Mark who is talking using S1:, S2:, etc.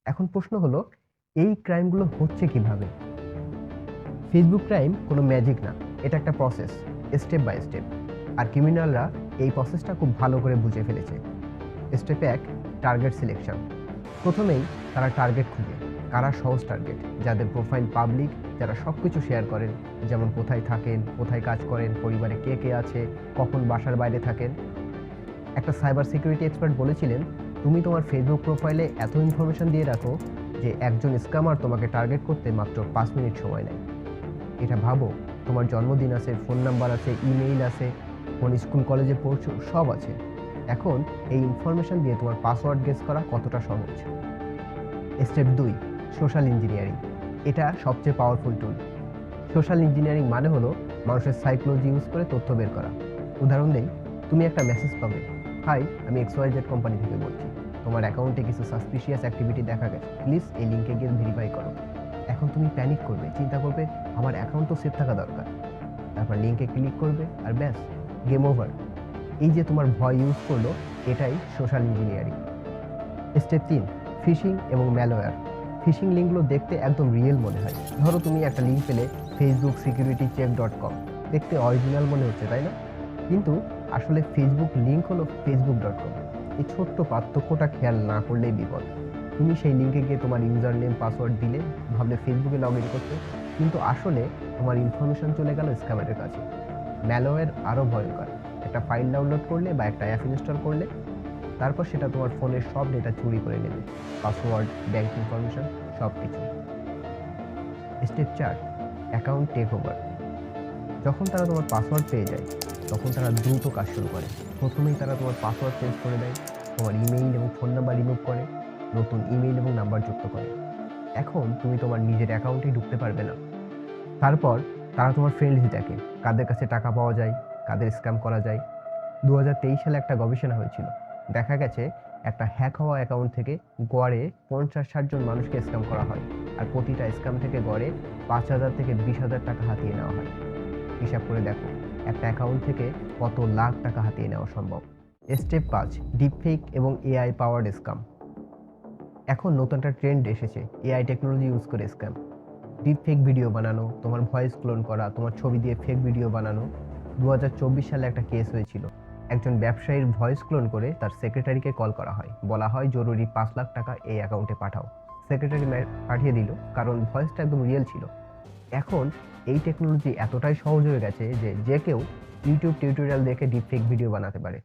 S1: এখন প্রশ্ন হলো, এই ক্রাইমগুলো হচ্ছে কিভাবে? ফেসবুক ক্রাইম কোনো ম্যাজিক না, এটা একটা প্রসেস, স্টেপ বাই স্টেপ। আর ক্রিমিনালরা এই প্রসেসটা খুব ভালো করে বুঝে ফেলেছে। Step 1, target selection. প্রথমেই তারা টার্গেট খুঁজে। কারা সহজ টার্গেট? যাদের প্রোফাইল পাবলিক, যারা সব কিছু শেয়ার করেন, যেমন কোথায় থাকেন, কোথায় কাজ করেন, পরিবারে কে কে আছে, কখন বাসার বাইরে থাকেন। একটা সাইবার সিকিউরিটি এক্সপার্ট বলেছিলেন, তুমি তোমার ফেসবুক প্রোফাইলে এত ইনফরমেশন দিয়ে রাখো যে একজন স্ক্যামার তোমাকে টার্গেট করতে মাত্র 5 মিনিট সময় নেয়। এটা ভাবো, তোমার জন্মদিন আছে, ফোন নাম্বার আছে, ইমেইল আছে, কোন স্কুল কলেজে পড়ছো, সব আছে। এখন এই ইনফরমেশন দিয়ে তোমার পাসওয়ার্ড গেস করা কতটা সহজ? Step 2, social engineering. এটা সবচেয়ে পাওয়ারফুল টুল। সোশ্যাল ইঞ্জিনিয়ারিং মানে হলো মানুষের সাইকোলজি ইউজ করে তথ্য বের করা। উদাহরণ দেই, তুমি একটা মেসেজ পাবে, হাই, আমি XYZ কোম্পানি থেকে বলছি, তোমার অ্যাকাউন্টে কিছু সাসপিশিয়াস অ্যাক্টিভিটি দেখা গেছে, প্লিজ এই লিঙ্কে গিয়ে ভেরিফাই করো। এখন তুমি প্যানিক করবে, চিন্তা করবে আমার অ্যাকাউন্ট তো সেফ থাকা দরকার। তারপর লিঙ্কে ক্লিক করবে আর ব্যাস, গেম ওভার। এই যে তোমার ভয় ইউজ করলো, এটাই সোশ্যাল ইঞ্জিনিয়ারিং। স্টেপ 3, ফিশিং এবং ম্যালওয়্যার। ফিশিং লিঙ্কগুলো দেখতে একদম রিয়েল মনে হয়। ধরো তুমি একটা লিঙ্ক পেলে, facebook securitycheck.com, দেখতে অরিজিনাল মনে হচ্ছে, তাই না? কিন্তু আসলে ফেসবুক লিঙ্ক হলো facebook.com। এই ছোট্ট পার্থক্যটা খেয়াল না করলেই বিপদ। তুমি সেই লিঙ্কে গিয়ে তোমার ইউজার নেম পাসওয়ার্ড দিলে, ভাবলে ফেসবুকে লগ ইন করতে, কিন্তু আসলে তোমার ইনফরমেশন চলে গেল স্ক্যামারের কাছে। ম্যালওয়্যার আরও ভয়ঙ্কর। একটা ফাইল ডাউনলোড করলে বা একটা অ্যাপ ইনস্টল করলে, তারপর সেটা তোমার ফোনের সব ডেটা চুরি করে নেবে, পাসওয়ার্ড, ব্যাংক ইনফরমেশন, সব কিছু। Step 4, account take over. যখন তারা তোমার পাসওয়ার্ড পেয়ে যায়, তখন তারা দ্রুত কাজ শুরু করে। প্রথমেই তারা তোমার পাসওয়ার্ড চেঞ্জ করে দেয়, তোমার ইমেইল এবং ফোন নাম্বার রিমুভ করে, নতুন ইমেইল এবং নাম্বার যুক্ত করে। এখন তুমি তোমার নিজের অ্যাকাউন্টেই ঢুকতে পারবে না। তারপর তারা তোমার ফ্রেন্ডস দেখে, কাদের কাছে টাকা পাওয়া যায়, কাদের স্ক্যাম করা যায়। 2023 সালে একটা গবেষণা হয়েছিল। দেখা গেছে একটা হ্যাক হওয়া অ্যাকাউন্ট থেকে গড়ে 50-60 জন মানুষকে স্ক্যাম করা হয়। আর প্রতিটা স্ক্যাম থেকে গড়ে 5,000 থেকে 20,000 টাকা হাতিয়ে নেওয়া হয়। হিসাব করে দেখো, একটা অ্যাকাউন্ট থেকে কত লাখ টাকা হাতিয়ে নেওয়া সম্ভব। স্টেপ 5, ডিপফেক এবং এআই পাওয়ার্ড স্ক্যাম। এখন নতুন একটা ট্রেন্ড এসেছে, এআই টেকনোলজি ইউজ করে স্ক্যাম। ডিপফেক ভিডিও বানানো, তোমার ভয়েস ক্লোন করা, তোমার ছবি দিয়ে ফেক ভিডিও বানানো। 2024 সালে একটা কেস হয়েছিল। একজন ব্যবসায়ীর ভয়েস ক্লোন করে তার সেক্রেটারিকে কল করা হয়, বলা হয় জরুরি 5 লাখ টাকা এই অ্যাকাউন্টে পাঠাও। সেক্রেটারি পাঠিয়ে দিল, কারণ ভয়েসটা একদম রিয়েল ছিল। এখন এই টেকনোলজি এতটাই সহজ হয়ে গেছে যে যে কেউ ইউটিউব টিউটোরিয়াল দেখে ডিপফেক ভিডিও বানাতে পারে।